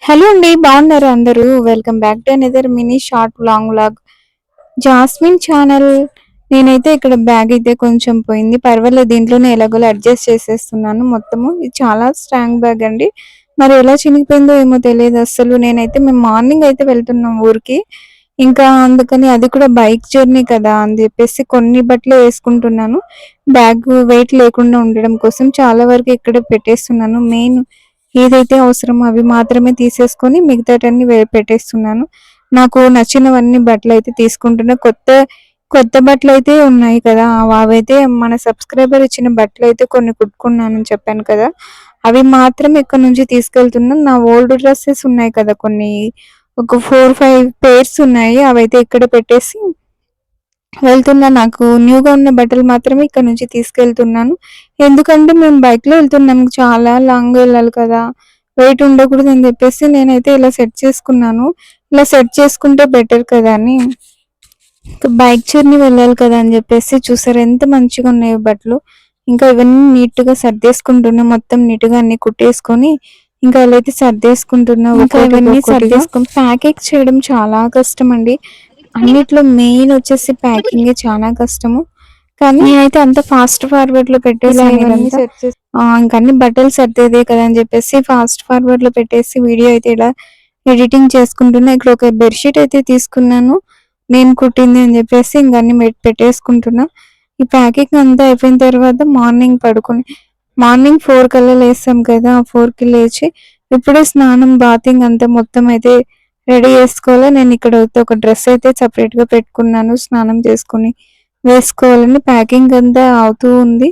Hello అండి. బాగున్నారా అందరూ? Welcome back to another mini short long vlog jasmine channel. నేనైతే ఇక్కడ బ్యాగ్ అయితే కొంచెం పోయింది. పర్వాలేదు, దీంట్లోనే ఎలాగోలా అడ్జస్ట్ చేసేస్తున్నాను మొత్తము. ఇది చాలా స్ట్రాంగ్ బ్యాగ్ అండి. మరి ఎలా చినిగిపోయిందో ఏమో తెలియదు అస్సలు. మేము మార్నింగ్ అయితే వెళ్తున్నాం ఊరికి. ఇంకా అందుకని అది కూడా బైక్ జర్నీ కదా అని చెప్పేసి కొన్ని బట్టలే వేసుకుంటున్నాను. బ్యాగ్ వెయిట్ లేకుండా ఉండడం కోసం చాలా వరకు ఇక్కడే పెట్టేస్తున్నాను. మెయిన్ ఏదైతే అవసరమో అవి మాత్రమే తీసేసుకొని మిగతాటన్ని పెట్టేస్తున్నాను. నాకు నచ్చినవన్నీ బట్టలయితే తీసుకుంటున్నా. కొత్త కొత్త బట్టలయితే ఉన్నాయి కదా! అవైతే మన సబ్స్క్రైబర్ ఇచ్చిన బట్టలయితే కొన్ని కుట్టుకున్నానని చెప్పాను కదా! అవి మాత్రం ఇక్కడ నుంచి తీసుకెళ్తున్నా. నా ఓల్డ్ డ్రెసెస్ ఉన్నాయి కదా కొన్ని, ఒక 4, 5 పెయిర్స్ ఉన్నాయి. అవైతే ఇక్కడ పెట్టేసి వెళ్తున్నా. నాకు న్యూగా ఉన్న బట్టలు మాత్రమే ఇక్కడ నుంచి తీసుకెళ్తున్నాను. ఎందుకంటే మేము బైక్‌లో వెళ్తున్నాం. చాలా లాంగ్ వెళ్ళాలి కదా! వెయిట్ ఉండకూడదని చెప్పేసి నేనైతే ఇలా సెట్ చేసుకున్నాను. ఇలా సెట్ చేసుకుంటే బెటర్ కదా అని. బైక్ జర్నీ వెళ్ళాలి కదా అని చెప్పేసి చూసారా ఎంత మంచిగా ఉన్నాయో బట్టలు. ఇంకా ఇవన్నీ నీట్‌గా సర్దేసుకుంటున్నా. మొత్తం నీట్‌గా అన్ని కుట్టేసుకొని ఇంకా అలా అయితే సర్దేసుకుంటున్నా. ఇంకా ఇవన్నీ సర్దేసుకొని ప్యాకింగ్ చేయడం చాలా కష్టమండి. అన్నిట్లో మెయిన్ వచ్చేసి ప్యాకింగే చాలా కష్టము. కానీ నేనైతే అంత ఫాస్ట్ ఫార్వర్డ్‌లో పెట్టేసాను ఇదంతా. ఇంక అన్ని బట్టలు సర్దేదే కదా అని చెప్పేసి ఫాస్ట్ ఫార్వర్డ్‌లో పెట్టేసి వీడియో అయితే ఇలా ఎడిటింగ్ చేసుకుంటున్నా. ఇక్కడ ఒక బెడ్‌షీట్ అయితే తీసుకున్నాను. నేను కుట్టింది అని చెప్పేసి ఇంక అన్ని పెట్టేసుకుంటున్నా. ఈ ప్యాకింగ్ అంతా అయిపోయిన తర్వాత మార్నింగ్ 4 కల్లా లేస్తాం కదా! 4కి లేచి ఇప్పుడే స్నానం, బాతింగ్ అంతా మొత్తం అయితే రెడీ చేసుకోవాలా. నేను ఇక్కడ ఒక డ్రెస్ అయితే సెపరేట్‌గా పెట్టుకున్నాను. స్నానం చేసుకొని వేసుకోవాలని ప్యాకింగ్ అంతా అవుతూ ఉంది.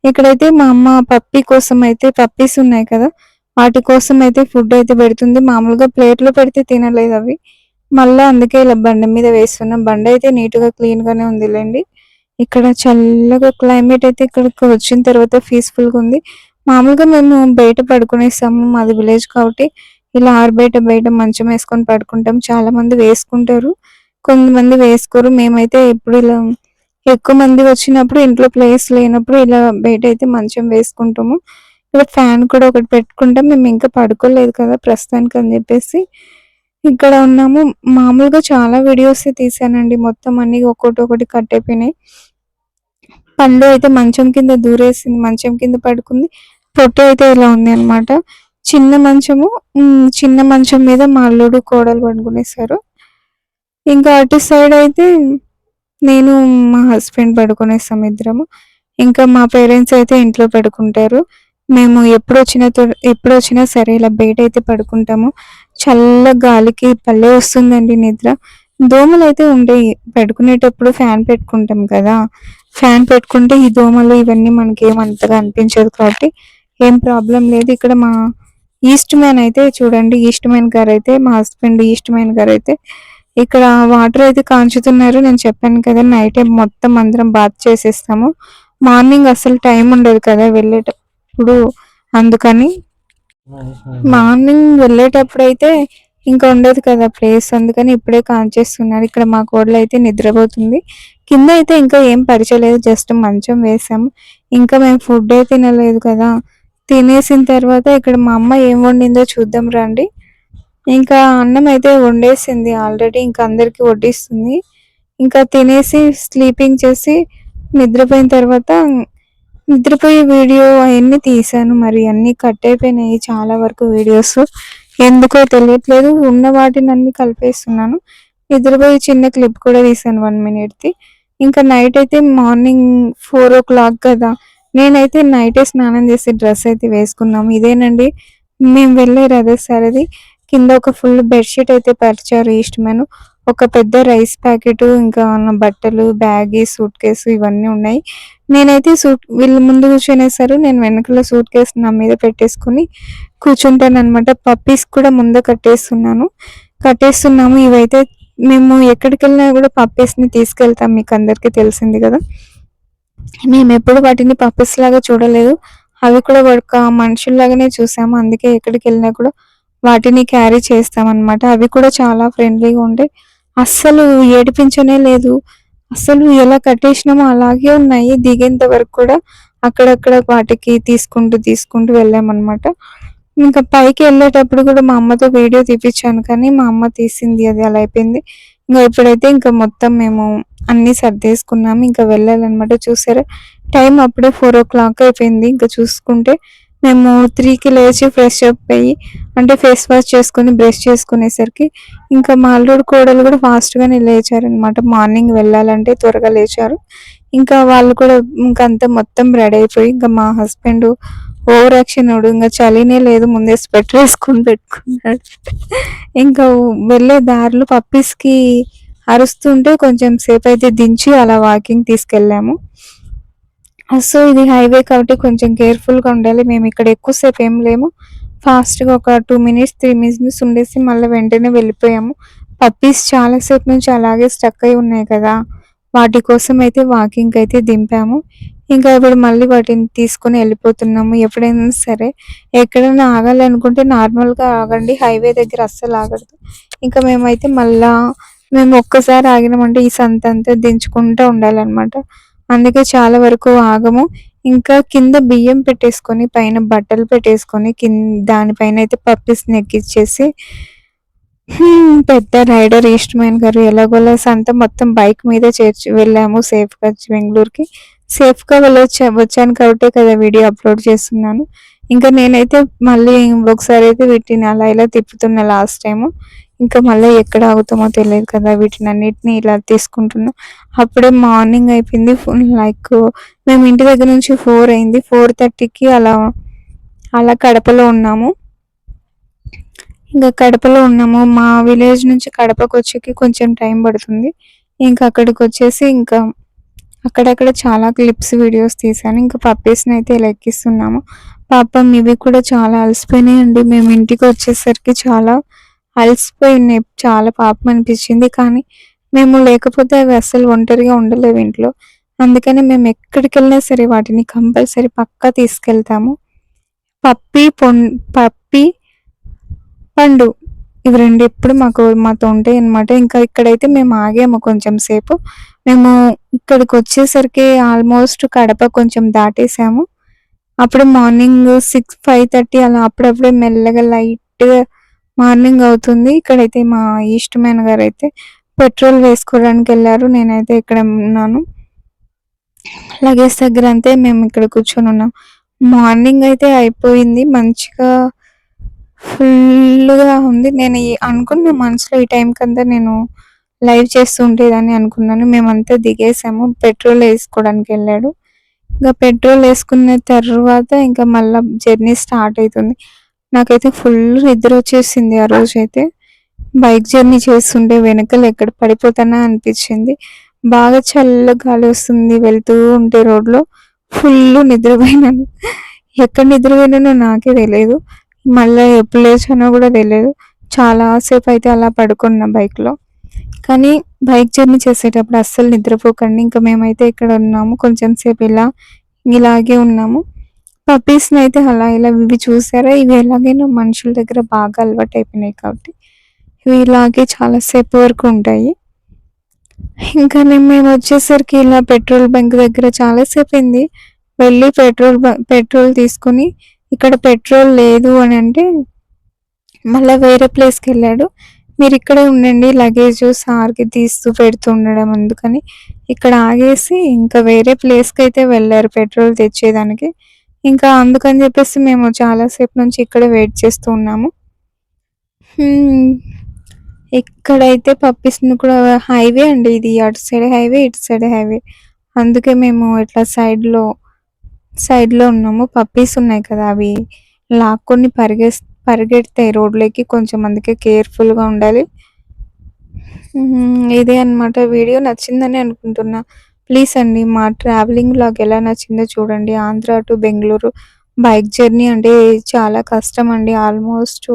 ఇక్కడైతే మా అమ్మ పప్పీ కోసం అయితే పప్పీస్ ఉన్నాయి కదా! వాటి కోసం అయితే ఫుడ్ అయితే పెడుతుంది. మామూలుగా ప్లేట్‌లో పెడితే తినలేదు అవి. మళ్ళా అందుకే ఇలా బండ మీద వేస్తున్నాం. బండ అయితే నీట్‌గా క్లీన్‌గానే ఉందిలెండి. ఇక్కడ చల్లగా క్లైమేట్ అయితే ఇక్కడికి వచ్చిన తర్వాత పీస్‌ఫుల్‌గా ఉంది. మామూలుగా మేము బయట పడుకునేసాము. మాది విలేజ్ కాబట్టి ఇలా బయట మంచం వేసుకొని పడుకుంటాం. చాలామంది వేసుకుంటారు. కొంతమంది వేసుకోరు. మేమైతే ఎప్పుడు ఇలా ఎక్కువ మంది వచ్చినప్పుడు ఇంట్లో ప్లేస్ లేనప్పుడు ఇలా బయటైతే మంచం వేసుకుంటాము. ఇక్కడ ఫ్యాన్ కూడా ఒకటి పెట్టుకుంటాం. మేము ఇంకా పడుకోలేదు కదా ప్రస్తుతానికి అని చెప్పేసి ఇక్కడ ఉన్నాము. మామూలుగా చాలా వీడియోసే తీశానండి. మొత్తం అన్నీ ఒక్కోటి కట్ అయిపోయినాయి. పండు అయితే మంచం కింద దూరేసింది. మంచం కింద పడుకుంది. పొట్టు అయితే ఇలా ఉంది అన్నమాట. చిన్న మంచం మీద మా అల్లుడు, కోడలు పడుకునేసారు. ఇంకా అటు సైడ్ అయితే నేను, మా హస్బెండ్ పడుకునేసాం ఇద్దరము. ఇంకా మా పేరెంట్స్ అయితే ఇంట్లో పడుకుంటారు. మేము ఎప్పుడొచ్చినా సరే ఇలా బయటైతే పడుకుంటాము. చల్ల గాలికి భలే వస్తుందండి నిద్ర. దోమలైతే ఉండేయి. పడుకునేటప్పుడు ఫ్యాన్ పెట్టుకుంటాం కదా! ఫ్యాన్ పెట్టుకుంటే ఈ దోమలు ఇవన్నీ మనకేం అంతగా అనిపించదు కాబట్టి ఏం ప్రాబ్లం లేదు. ఇక్కడ మా ఈస్ట్ మ్యాన్ అయితే చూడండి, మా హస్బెండ్ ఈస్ట్ మ్యాన్ గారైతే ఇక్కడ వాటర్ అయితే కాంచుతున్నారు. నేను చెప్పాను కదా నైట్ టైం మొత్తం అందరం బాత్ చేసేస్తాము. మార్నింగ్ అసలు టైం ఉండదు కదా వెళ్ళేటప్పుడు. అందుకని మార్నింగ్ వెళ్ళేటప్పుడైతే ఇంకా ఉండదు కదా ప్లేస్. అందుకని ఇప్పుడే కాంచేస్తున్నారు. ఇక్కడ మా కోడలు అయితే నిద్రపోతుంది. కింద అయితే ఇంకా ఏం పరిచయలేదు. జస్ట్ మంచం వేసాము. ఇంకా మేము ఫుడ్డే తినలేదు కదా! తినేసిన తర్వాత ఇక్కడ మా అమ్మ ఏం వండిందో చూద్దాం రండి. ఇంకా అన్నం అయితే వండేసింది ఆల్రెడీ. ఇంకా అందరికీ వడ్డిస్తుంది. ఇంకా తినేసి స్లీపింగ్ చేసి నిద్రపోయిన తర్వాత నిద్రపోయే వీడియో అవన్నీ తీశాను. మరి అన్నీ కట్ అయిపోయినాయి చాలా వరకు వీడియోస్. ఎందుకో తెలియట్లేదు. ఉన్న వాటిని అన్ని కలిపేస్తున్నాను. నిద్రపోయి చిన్న క్లిప్ కూడా తీశాను 1 మినిట్‌ది. ఇంకా నైట్ అయితే మార్నింగ్ 4:00 కదా! నేనైతే నైటే స్నానం చేసి డ్రెస్ అయితే వేసుకున్నాము. ఇదేనండి మేము వెళ్ళే రథసారథి. కింద ఒక ఫుల్ బెడ్‌షీట్ అయితే పరిచారు ఈస్ట్ మ్యాన్. ఒక పెద్ద రైస్ ప్యాకెటు, ఇంకా నా బట్టలు, బ్యాగ్, సూట్ కేసు ఇవన్నీ ఉన్నాయి. నేనైతే వీళ్ళు ముందు కూర్చొనేసారు. నేను వెనకాల సూట్ కేసు నా మీద పెట్టేసుకొని కూర్చుంటాననమాట. పప్పీస్ కూడా ముందే కట్టేస్తున్నాము. ఇవైతే మేము ఎక్కడికెళ్ళినా కూడా పప్పీస్‌ని తీసుకెళ్తాం. మీకు అందరికీ తెలిసింది కదా! మేమెప్పుడు వాటిని పప్పీస్ లాగా చూడలేదు. అవి కూడా ఒక మనుషుల్లాగానే చూసాము. అందుకే ఎక్కడికెళ్ళినా కూడా వాటిని క్యారీ చేస్తామనమాట. అవి కూడా చాలా ఫ్రెండ్లీగా ఉంటాయి. అస్సలు ఏడిపించనే లేదు. అస్సలు ఎలా కట్టేసినామో అలాగే ఉన్నాయి. దిగేంత వరకు కూడా అక్కడక్కడ వాటికి తీసుకుంటూ వెళ్ళామనమాట. ఇంకా పైకెళ్ళేటప్పుడు కూడా మా అమ్మతో వీడియో తీపిచ్చాను కానీ మా అమ్మ తీసింది అది అలా అయిపోయింది. ఇప్పుడైతే ఇంకా మొత్తం మేము అన్నీ సర్దేసుకున్నాము. ఇంకా వెళ్ళాలనమాట. చూసారా టైం అప్పుడే 4:00 అయిపోయింది. ఇంకా చూసుకుంటే మేము 3కి లేచి ఫ్రెష్ అప్ అయ్యి అంటే ఫేస్ వాష్ చేసుకొని బ్రష్ చేసుకునేసరికి ఇంకా మా అల్లుడు కోడలు కూడా ఫాస్ట్‌గానే లేచారనమాట. మార్నింగ్ వెళ్ళాలంటే త్వరగా లేచారు. ఇంకా వాళ్ళు కూడా ఇంకంతా మొత్తం రెడీ అయిపోయి ఇంకా మా హస్బెండ్ ఓవర్ యాక్షనోడు ఇంగ చలినే లేదు ముందే స్వెటర్ ఏసుకొని పెట్టుకున్నాడు. ఇంకా వెళ్ళే దారిలో పప్పీస్‌కి అరుస్తుంటే కొంచెం సేపయితే దించి అలా వాకింగ్ తీసుకెళ్ళాము. సో, ఇది హైవే కాబట్టి కొంచెం కేర్‌ఫుల్‌గా ఉండాలి. మేమిక్కడ ఎక్కువ సేపు ఏం లేము. ఫాస్ట్‌గా ఒక 2 మినిట్స్, 3 మినిట్స్ ఉండేసి మళ్ళీ వెంటనే వెళ్ళిపోయాము. పప్పీస్ చాలా సేపు నుంచి అలాగే స్టక్ అయి ఉన్నాయి కదా! వాటి కోసం అయితే వాకింగ్‌కయితే దింపాము. ఇంకా ఇప్పుడు మళ్ళీ వాటిని తీసుకొని ఎళ్ళిపోతున్నాము. ఎప్పుడైనా సరే ఎక్కడైనా ఆగాలనుకుంటే నార్మల్‌గా ఆగండి. హైవే దగ్గర అస్సలు ఆగొద్దు. ఇంకా మేమైతే మళ్ళా మేము ఒక్కసారి ఆగినామంటే ఈ సంతంతా దించుకుంటా ఉండాలనమాట. అందుకే చాలా వరకు ఆగము. ఇంకా కింద బియ్యం పెట్టేసుకొని, పైన బట్టలు పెట్టేసుకొని, దానిపైనయితే పప్పీస్‌ని ఎక్కిచ్చేసి పెద్ద రైడర్ ఈస్ట్ మ్యాన్ గారు ఎలాగోలా సంత మొత్తం బైక్ మీదే చేర్చి వెళ్ళాము సేఫ్‌గా బెంగుళూరుకి. సేఫ్‌గా వచ్చాను కాబట్టే కదా వీడియో అప్‌లోడ్ చేస్తున్నాను. ఇంకా నేనైతే మళ్ళీ ఒకసారైతే వీటిని అలా ఇలా తిప్పుతున్నా లాస్ట్ టైము. ఇంకా మళ్ళీ ఎక్కడ ఆగుతామో తెలియదు కదా! వీటినన్నిటిని ఇలా తీసుకుంటున్నా. అప్పుడే మార్నింగ్ అయిపోయింది. మేము ఇంటి దగ్గర నుంచి 4 అయింది. 4:30కి అలా కడపలో ఉన్నాము. ఇంకా కడపలో ఉన్నాము. మా విలేజ్ నుంచి కడపకొచ్చేకి కొంచెం టైం పడుతుంది. ఇంకా అక్కడికొచ్చేసి ఇంకా అక్కడక్కడ చాలా క్లిప్స్, వీడియోస్ తీశాను. ఇంకా పప్పీస్‌నయితే ఇలా ఎక్కిస్తున్నాము. పాపం ఇవి కూడా చాలా అలసిపోయినాయండి. మేము ఇంటికొచ్చేసరికి చాలా అలసిపోయినాయి. చాలా పాపం అనిపించింది. కానీ మేము లేకపోతే అవి అస్సలు ఒంటరిగా ఉండలేవు ఇంట్లో. అందుకని మేము ఎక్కడికెళ్ళినా సరే వాటిని కంపల్సరీ పక్కా తీసుకెళ్తాము. పప్పీ, పప్పీ, పండు ఇవి 2 ఎప్పుడు మాతో ఉంటాయన్నమాట. ఇంకా ఇక్కడైతే మేము ఆగాము కొంచెం సేపు. మేము ఇక్కడికొచ్చేసరికి ఆల్మోస్ట్ కడప కొంచెం దాటేసాము. అప్పుడు మార్నింగ్ 5:30 అలా అప్పుడప్పుడే మెల్లగా లైట్‌గా మార్నింగ్ అవుతుంది. ఇక్కడైతే మా ఈస్ట్ మ్యాన్ గారైతే పెట్రోల్ వేసుకోవడానికెళ్లారు. నేనైతే ఇక్కడ ఉన్నాను. లగేజ్ దగ్గర అంతే మేము ఇక్కడ కూర్చొనున్నాం. మార్నింగ్ అయితే అయిపోయింది. మంచిగా ఫుల్లుగా ఉంది. నేను అనుకున్న మనసులో ఈ టైంకంతా నేను లైవ్ చేస్తూ ఉండేదాన్ని అనుకున్నాను. మేమంతా దిగేసాము. పెట్రోల్ ఏసుకోవడానికెళ్ళాడు. ఇంక పెట్రోల్ ఏసుకున్న తర్వాత ఇంకా మళ్ళా జర్నీ స్టార్ట్ అయితుంది. నాకైతే ఫుల్ నిద్రొచ్చేసింది ఆ రోజైతే. బైక్ జర్నీ చేస్తుంటే వెనకాల ఎక్కడ పడిపోతానా అనిపిచ్చింది. బాగా చల్ల గాలొస్తుంది వెళ్తూ ఉంటే రోడ్‌లో. ఫుల్లు నిద్రపోయినాను. ఎక్కడ నిద్రపోయినానో నాకే తెలీదు. మళ్ళా ఎప్పుడు లేచానో గూడా తెలీదు. చాలా సేపయితే అలా పడుకున్నా బైక్‌లో. కానీ బైక్ జర్నీ చేసేటప్పుడు అస్సలు నిద్రపోకండి. ఇంక మేమైతే ఇక్కడ ఉన్నాము. కొంచెం సేపు ఇలాగే ఉన్నాము. పప్పీస్‌నయితే అలా ఇలా ఇవి చూసారా? ఇవి ఎలాగైనా మనుషుల దగ్గర బాగా అలవాటయిపోయినాయి కాబట్టి ఇవి ఇలాగే చాలా సేపు వరకు ఉంటాయి. ఇంకా మేమొచ్చేసరికి ఇలా పెట్రోల్ బంక్ దగ్గర చాలా సేపయింది. వెళ్ళి పెట్రోల్ తీసుకొని ఇక్కడ పెట్రోల్ లేదు అనంటే మళ్ళా వేరే ప్లేస్‌కెళ్ళాడు. మీరిక్కడే ఉండండి లగేజు సార్‌కి తీస్తూ పెడుతూ ఉండడం ఎందుకని ఇక్కడ ఆగేసి ఇంకా వేరే ప్లేస్‌కయితే వెళ్లారు పెట్రోల్ తెచ్చేదానికి. ఇంకా అందుకని జెప్పేసి మేము చాలా సేపు నుంచి ఇక్కడే వెయిట్ చేస్తూ ఉన్నాము. హ్మ్. ఇక్కడైతే పప్పీస్‌ని కూడా హైవే అండి ఇది. అటు సైడ్ హైవే, ఇటు సైడ్ హైవే. అందుకే మేము ఇట్లా సైడ్‌లో ఉన్నాము. పప్పీస్ ఉన్నాయి కదా! అవి లాక్కొని పరిగెడతాయి రోడ్లోకి. కొంచెం అందుకే కేర్‌ఫుల్‌గా ఉండాలి. ఇదే అన్నమాట. వీడియో నచ్చిందని అనుకుంటున్నా. ప్లీజ్ అండి మా ట్రావెలింగ్ వ్లాగ్ ఎలా నచ్చిందో చూడండి. Andhra to Bengaluru bike journey అంటే చాలా కష్టం అండి. ఆల్మోస్ట్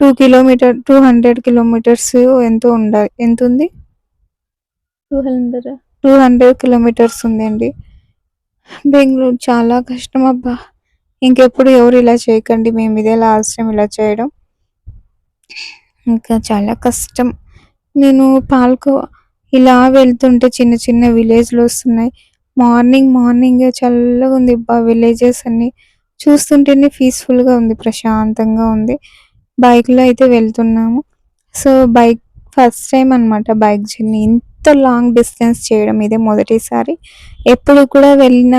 200 కిలోమీటర్స్ ఎంతుంది? 200 కిలోమీటర్స్ ఉందండి. బెంగుళూరు చాలా కష్టం అబ్బా! ఇంకెప్పుడు ఎవరు ఇలా చేయకండి. మేము ఇదే లాస్ట్ టైమ్ ఇలా చేయడం. ఇంకా చాలా కష్టం. నేను ఇలా వెళ్తుంటే చిన్న చిన్న విలేజ్‌లొస్తున్నాయి. మార్నింగే చల్లగుంది అబ్బా! విలేజెస్ అన్నీ. చూస్తుంటేనే పీస్‌ఫుల్‌గా ఉంది. ప్రశాంతంగా ఉంది. బైక్‌లో అయితే వెళ్తున్నాము. సో, ఫస్ట్ టైమ్ అనమాట బైక్ జర్నీ. ఇంత లాంగ్ డిస్టెన్స్ చేయడం ఇదే మొదటిసారి. ఎప్పుడు కూడా వెళ్ళిన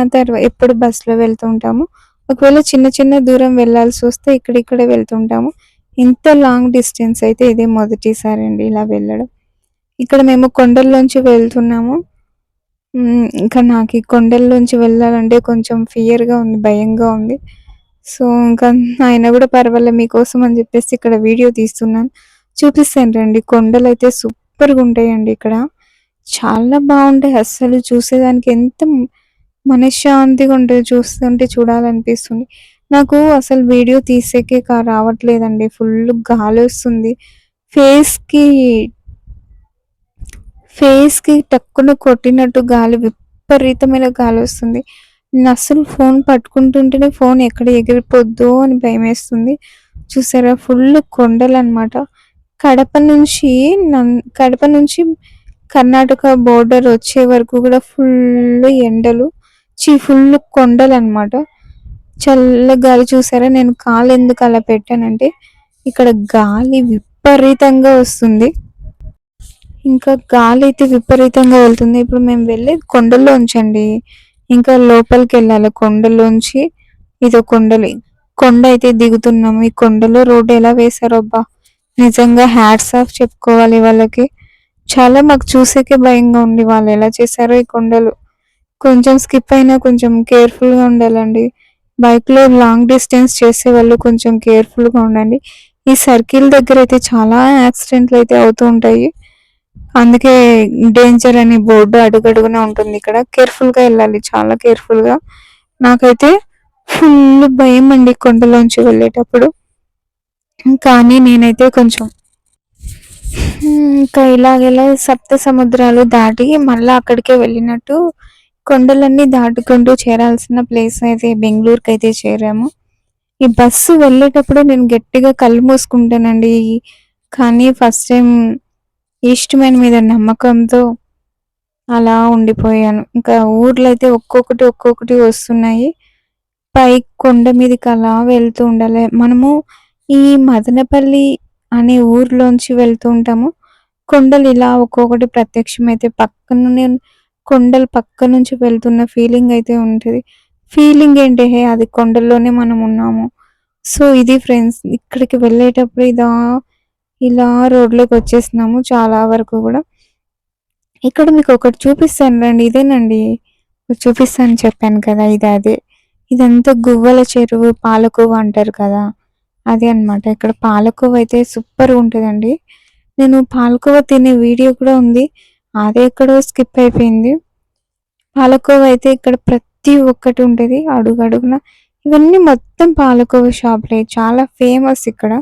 ఎప్పుడు బస్‌లో వెళ్తుంటాము. ఒకవేళ చిన్న చిన్న దూరం వెళ్ళాల్సొస్తే ఇక్కడిక్కడే వెళ్తుంటాము. ఇంత లాంగ్ డిస్టెన్స్ అయితే ఇదే మొదటిసారి అండి ఇలా వెళ్ళడం. ఇక్కడ మేము కొండల్లోంచి వెళ్తున్నాము. ఇంకా నాకీ కొండల్లోంచి వెళ్ళాలంటే కొంచెం ఫియర్‌గా ఉంది. భయంగా ఉంది. సో, ఇంకా అయినా గూడా పర్వాలే మీకోసం అని జెప్పేసి ఇక్కడ వీడియో తీస్తున్నాను. చూపిస్తాను రండి. కొండలైతే సూపర్‌గుంటాయండి ఇక్కడ. చాలా బావుంటాయి. అస్సలు చూసేదానికి ఎంత మనశ్శాంతిగా ఉంటది. చూస్తుంటే చూడాలనిపిస్తుంది. నాకు అసలు వీడియో తీసేకే రావట్లేదండి. ఫుల్లు గాలొస్తుంది. ఫేస్‌కి ఫేస్‌కి టక్కున కొట్టినట్టు గాలి విపరీతమైన గాలొస్తుంది. నేనస్సలు ఫోను పట్టుకుంటుంటేనే ఫోను ఎక్కడ ఎగిరిపోద్దో అని భయమేస్తుంది. చూసారా ఫుల్లు కొండలనమాట. కడప నుంచి కడప నుంచి కర్ణాటక బోర్డర్ వచ్చే వరకు గూడా ఫుల్లు ఎండలు. ఫుల్లు కొండలనమాట. చల్ల గాలి చూసారా నేను కాలెందుకు అలా పెట్టానంటే ఇక్కడ గాలి విపరీతంగా వస్తుంది. ఇంకా గాలైతే విపరీతంగా వెళ్తుంది. ఇప్పుడు మేము వెళ్ళేది కొండల్లోంచండి. ఇంకా లోపలికెళ్ళాలి కొండలోంచి. ఇదో కొండలు. కొండ అయితే దిగుతున్నాము. ఈ కొండలో రోడ్డు ఎలా వేశారో అబ్బా! నిజంగా హ్యాట్స్ ఆఫ్ చెప్పుకోవాలి వాళ్ళకి. చాలా మాకు చూసేకే భయంగా ఉంది. వాళ్ళు ఎలా చేశారో ఈ కొండలు. కొంచెం స్కిప్ అయినా కొంచెం కేర్‌ఫుల్‌గా ఉండాలండి. బైక్‌లో లాంగ్ డిస్టెన్స్ చేసేవాళ్ళు కొంచెం కేర్‌ఫుల్‌గా ఉండండి. ఈ సర్కిల్ దగ్గరైతే చాలా యాక్సిడెంట్‌లయితే అవుతూ ఉంటాయి. అందుకే డేంజర్ అని బోర్డు అడుగడుగునా ఉంటుంది ఇక్కడ. కేర్‌ఫుల్‌గా ఎళ్ళాలి. చాలా కేర్‌ఫుల్‌గా. నాకైతే ఫుల్లు భయమండి కొండలోంచి వెళ్ళేటప్పుడు. కానీ నేనైతే కొంచెం ఇంకా ఇలాగెలా సప్త సముద్రాలు దాటి మళ్ళా అక్కడికే వెళ్ళినట్టు కొండలన్నీ దాటుకుంటూ చేరాల్సిన ప్లేస్ అయితే బెంగుళూరుకైతే చేరాము. ఈ బస్సు వెళ్ళేటప్పుడే నేను గట్టిగా కళ్ళు మూసుకుంటానండి. కానీ ఫస్ట్ టైమ్ ఇష్టమైన మీద నమ్మకంతో అలా ఉండిపోయాను. ఇంకా ఊర్లయితే ఒక్కొక్కటి వస్తున్నాయి. కొండ మీదకి అలా వెళ్తూ ఉండాలి. మనము ఈ మదనపల్లి అనే ఊర్లోంచి వెళ్తూ ఉంటాము. కొండలు ఇలా ఒక్కొక్కటి ప్రత్యక్షమైతే పక్కనుండి కొండలు పక్క నుంచి వెళ్తున్న ఫీలింగ్ అయితే ఉంటది. ఫీలింగ్ ఏంటి అది కొండల్లోనే మనం ఉన్నాము. సో, ఇది ఫ్రెండ్స్ ఇక్కడికి వెళ్ళేటప్పుడు ఇలా రోడ్‌లోకి వచ్చేసినాము చాలా వరకు గూడా. ఇక్కడ మీకొకటి చూపిస్తాను రండి. ఇదేనండి. చూపిస్తాను చెప్పాను కదా! ఇది అదే. ఇదంతా గువ్వల చెరువు, పాలకోవ అంటారు కదా! అదే అన్నమాట. ఇక్కడ పాలకోవ అయితే సూపర్‌గుంటదండి. నేను పాలకోవ తినే వీడియో కూడా ఉంది. అదెక్కడో స్కిప్ అయిపోయింది. పాలకోవ అయితే ఇక్కడ ప్రతి ఒక్కటి ఉంటది. అడుగడుగున ఇవన్నీ మొత్తం పాలకోవ షాపులే. చాలా ఫేమస్ ఇక్కడ.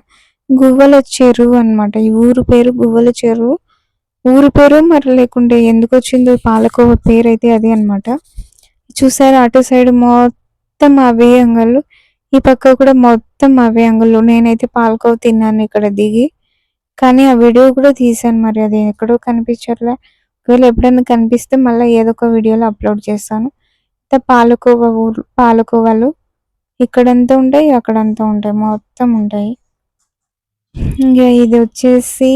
గువ్వల చెరువు అన్నమాట. ఈ ఊరు పేరు గువ్వల చెరువు. ఊరు పేరో మరి లేకుంటే ఎందుకొచ్చిందో పాలకోవ పేరైతే అదే అన్నమాట. చూసారా అటు సైడ్ మొత్తం అవే అంగళ్ళు. ఈ పక్క కూడా మొత్తం అవే అంగళ్ళు. నేనైతే పాలకోవ తిన్నాను ఇక్కడ దిగి. కానీ ఆ వీడియో కూడా తీశాను. మరి అది ఎక్కడో కనిపించట్లే. ఒకవేళ ఎప్పుడైనా కనిపిస్తే మళ్ళీ ఏదో ఒక వీడియోలో అప్లోడ్ చేస్తాను. పాలకోవాలు ఇక్కడంతా ఉంటాయి, అక్కడంతా ఉంటాయి. మొత్తం ఉంటాయి. ఇంక ఇది వచ్చేసి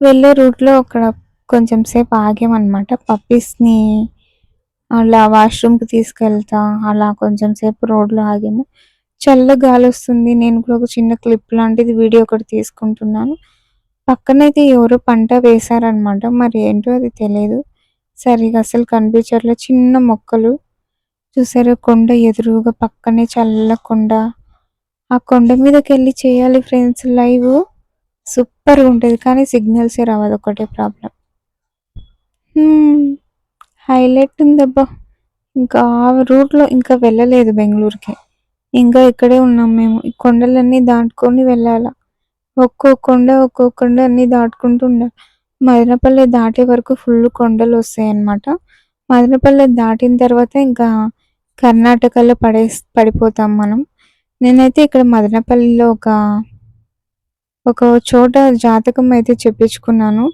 వెళ్ళే రూట్‌లో అక్కడ కొంచెం సేపు ఆగామనమాట. పప్పీస్‌ని అలా వాష్‌రూమ్‌కి తీసుకెళ్తా అలా కొంచెం సేపు రోడ్‌లో ఆగాము. చల్ల గాలొస్తుంది. నేను కూడా ఒక చిన్న క్లిప్ లాంటిది వీడియో ఒకటి తీసుకుంటున్నాను. పక్కనైతే ఎవరో పంట వేశారనమాట. మరి ఏంటో అది తెలీదు. సరిగ్గా అసలు కనిపించట్లే. చిన్న మొక్కలు చూసారా కొండ ఎదురుగా పక్కనే చల్ల కొండ. ఆ కొండ మీదకెళ్ళి చేయాలి ఫ్రెండ్స్ లైవ్. సూపర్‌గుంటది. కానీ సిగ్నల్సే రావు అదొక్కటే ప్రాబ్లమ్. హ్మ్. హైలైట్ ఉందబ్బా! ఇంకా ఆ రూట్‌లో ఇంకా వెళ్ళలేదు బెంగుళూరుకి. ఇంకా ఇక్కడే ఉన్నాం మేము. ఈ కొండలన్నీ దాటుకొని వెళ్ళాల. ఒక్కో కొండ అన్నీ దాటుకుంటూ ఉండాలి. మదనపల్లె దాటే వరకు ఫుల్ కొండలొస్తాయన్నమాట. మదనపల్లె దాటిన తర్వాత ఇంకా కర్ణాటకలో పడిపోతాం మనం. నేనైతే ఇక్కడ మదనపల్లిలో ఒక చోట జాతకం అయితే చెప్పించుకున్నాను.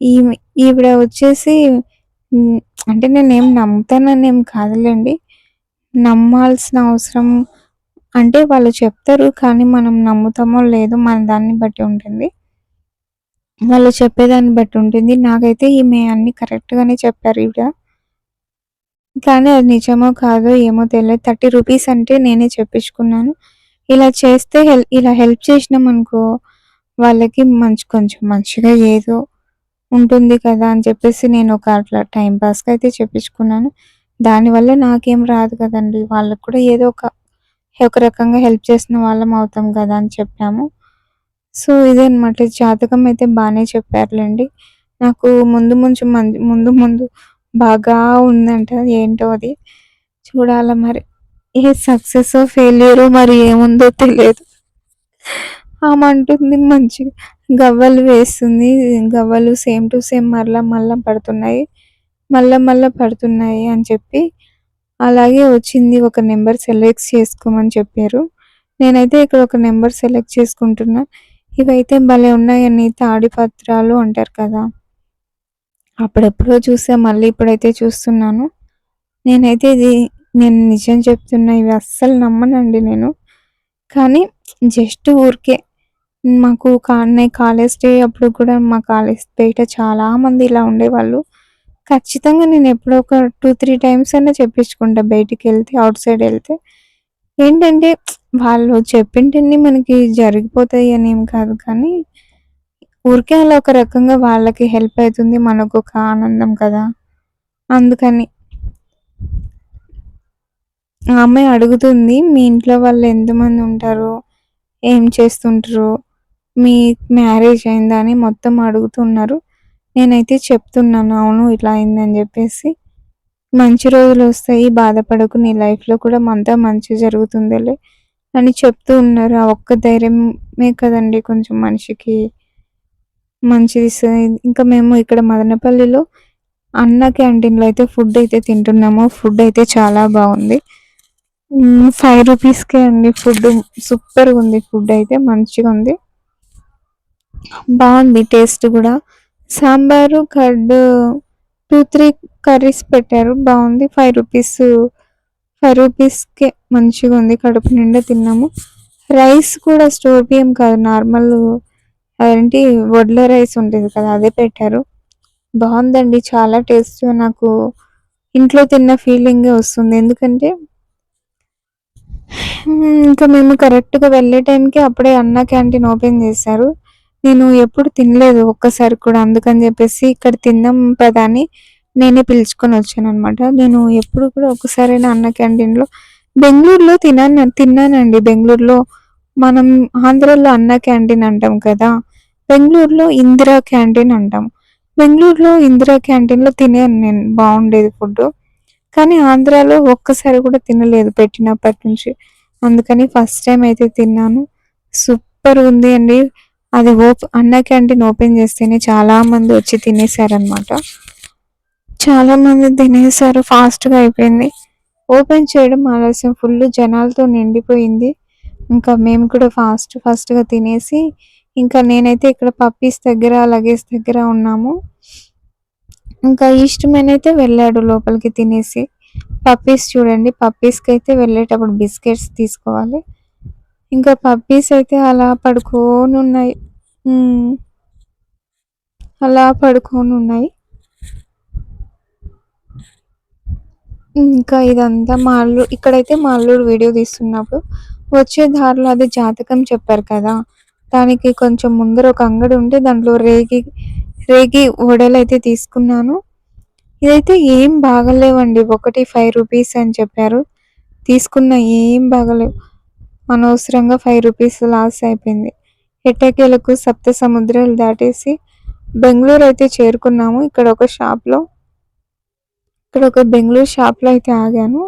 ఈమె ఈవిడ వచ్చేసి అంటే నేనేం నమ్ముతాననేం కాదులెండి. నమ్మాల్సిన అవసరం అంటే వాళ్ళు చెప్తారు. కానీ మనం నమ్ముతామో లేదో మన దాన్ని బట్టి ఉంటుంది. వాళ్ళు చెప్పేదాన్ని బట్టి ఉంటుంది. నాకైతే ఈమె అన్నీ కరెక్ట్‌గానే చెప్పారు ఈవిడ. కానీ అది నిజమో కాదో ఏమో తెలియదు. 30 రూపీస్ అంటే నేనే చెప్పించుకున్నాను. ఇలా చేస్తే ఇలా హెల్ప్ చేసినామనుకో వాళ్ళకి కొంచెం మంచిగా ఏదో ఉంటుంది కదా అని చెప్పేసి నేను ఒక అట్లా టైమ్ పాస్‌కి అయితే చెప్పించుకున్నాను. దానివల్ల నాకేం రాదు కదండీ! వాళ్ళకి కూడా ఏదో ఒక రకంగా హెల్ప్ చేసిన వాళ్ళం అవుతాం కదా అని చెప్పాము. సో, ఇదే అనమాట జాతకం అయితే బానే చెప్పారులెండి. నాకు ముందు ముందు బాగా ఉందంట. ఏంటో అది చూడాల మరి. ఏ సక్సెసో, ఫెయిల్యూరో మరి ఏముందో తెలియదు. ఆమె అంటుంది మంచిగా గవ్వలు వేస్తుంది. గవ్వలు సేమ్ టు సేమ్ మళ్ళా పడుతున్నాయి. మళ్ళా పడుతున్నాయి అని చెప్పి అలాగే వచ్చింది. ఒక నంబర్ సెలెక్ట్ చేసుకోమని చెప్పారు. నేనైతే ఇక్కడ ఒక నంబర్ సెలెక్ట్ చేసుకుంటున్నా. ఇవైతే భలే ఉన్నాయండి. తాడిపత్రాలు అంటారు కదా! అప్పుడెప్పుడో చూసా. మళ్ళీ ఇప్పుడైతే చూస్తున్నాను. నేనైతే నేను నిజం చెప్తున్నా. ఇవి అస్సలు నమ్మనండి నేను. కానీ జస్ట్ ఊరికే మాకు నేను కాలేజ్ డే అప్పుడు కూడా మా కాలేజ్ బయట చాలామంది ఇలా ఉండేవాళ్ళు. ఖచ్చితంగా నేను ఎప్పుడో ఒక 2, 3 టైమ్స్ అన్నా చెప్పించుకుంటా బయటికెళ్తే, ఔట్ సైడ్ ఎళ్తే. ఏంటంటే వాళ్ళు చెప్పింటిన్ని మనకి జరిగిపోతాయి అని ఏం కాదు కానీ, ఊరికే అలా ఒక రకంగా వాళ్ళకి హెల్ప్ అయితుంది. మనకొక ఆనందం కదా! అందుకని. ఆ అమ్మాయి అడుగుతుంది, "మీ ఇంట్లో వాళ్ళు ఎంతమంది ఉంటారు? ఏం చేస్తుంటరు? మీ మ్యారేజ్ అయిందా?" అని మొత్తం అడుగుతున్నారు. నేనైతే చెప్తున్నాను, "అవును ఇట్లా అయిందని" జెప్పేసి. "మంచి రోజులొస్తాయి. బాధపడకు. నీ లైఫ్‌లో కూడా అంతా మంచి జరుగుతుందిలే" అని చెప్తూ ఉన్నారు. ఆ ఒక్క ధైర్యమే కదండీ కొంచెం మనిషికి మంచిదిస్తది. ఇంకా మేము ఇక్కడ మదనపల్లిలో అన్న క్యాంటీన్‌లో అయితే ఫుడ్ అయితే తింటున్నాము. ఫుడ్ అయితే చాలా బావుంది. 5 రూపీస్‌కే అండి ఫుడ్. సూపర్‌గుంది ఫుడ్ అయితే మంచిగుంది. బావుంది టేస్ట్ గూడా. సాంబారు, కర్డ్ 2, 3 కర్రీస్ పెట్టారు. బావుంది. 5 రూపీస్‌కే మంచిగుంది. కడుపు నిండా తిన్నాము. రైస్ కూడా స్టోర్ బియ్యం కాదు నార్మల్ అదేంటి వడ్ల రైస్ ఉంటది కదా! అదే పెట్టారు. బావుందండి. చాలా టేస్ట్‌గా నాకు ఇంట్లో తిన్న ఫీలింగే వస్తుంది. ఎందుకంటే ఇంకా మేము కరెక్ట్‌గా వెళ్ళే టైంకి అప్పుడే అన్న క్యాంటీన్ ఓపెన్ చేశారు. నేను ఎప్పుడు తినలేదు ఒక్కసారి కూడా. అందుకని చెప్పేసి ఇక్కడ తిందాం పదా అని నేనే పిలుచుకొనొచ్చాననమాట. నేను ఎప్పుడు కూడా ఒక్కసారైనా అన్న క్యాంటీన్‌లో బెంగుళూరులో తిన్నానండి. బెంగుళూరులో మనం ఆంధ్రాలో అన్న క్యాంటీన్ అంటాం కదా! బెంగుళూరులో ఇందిరా క్యాంటీన్ అంటాం. బెంగుళూరులో ఇందిరా క్యాంటీన్‌లో తినాను నేను. బావుండేది ఫుడ్డు. కానీ ఆంధ్రాలో ఒక్కసారి కూడా తినలేదు పెట్టినప్పటి నుంచి. అందుకని ఫస్ట్ టైమ్ అయితే తిన్నాను. సూపర్‌గుంది అండి. అది అన్న క్యాంటీన్ ఓపెన్ చేస్తేనే చాలామంది వచ్చి తినేసారనమాట. చాలామంది తినేసారు. ఫాస్ట్‌గా అయిపోయింది. ఓపెన్ చేయడం ఆలస్యం. ఫుల్లు జనాలతో నిండిపోయింది. ఇంకా మేము కూడా ఫాస్ట్‌గా తినేసి ఇంకా నేనైతే ఇక్కడ పప్పీస్ దగ్గర, లగేజ్ దగ్గర ఉన్నాము. ఇంకా ఈస్ట్ మ్యాన్ అయితే వెళ్ళాడు లోపలికి తినేసి. పప్పీస్ చూడండి. పప్పీస్‌కైతే వెళ్ళేటప్పుడు బిస్కెట్స్ తీసుకోవాలి. ఇంకా పప్పీస్ అయితే అలా పడుకోనున్నాయి. హ్మ్. అలా పడుకోనున్నాయి. ఇంకా ఇదంతా ఇక్కడైతే మా అల్లుడు వీడియో తీస్తున్నప్పుడు వచ్చే దారిలో అదే జాతకం చెప్పారు కదా! దానికి కొంచెం ముందర ఒక అంగడి ఉంటే దాంట్లో రేగి వడలైతే తీసుకున్నాను. ఇదైతే ఏం బాగాలేవండి. ఒకటి 5 రూపీస్ అని చెప్పారు. తీసుకున్న ఏం బాగాలేవు. అనవసరంగా 5 రూపీస్ లాస్ అయిపోయింది. ఎట్టకేలకు సప్త సముద్రాలు దాటేసి బెంగుళూరు అయితే చేరుకున్నాము. ఇక్కడ ఒక బెంగుళూరు షాప్‌లో అయితే ఆగాను.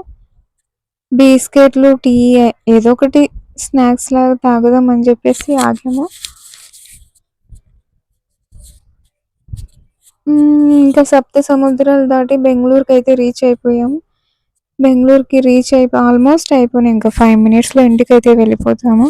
బిస్కెట్‌లు, టీ ఏదో ఒకటి స్నాక్స్ లాగా తాగుదాం అని చెప్పేసి ఆగాము. ఇంకా సప్త సముద్రాలు దాటి బెంగుళూరుకైతే రీచ్ అయిపోయాము. బెంగుళూరుకి రీచ్ ఆల్మోస్ట్ అయిపోయినాయి. ఇంకా 5 మినిట్స్‌లో ఇంటికైతే వెళ్ళిపోతాము.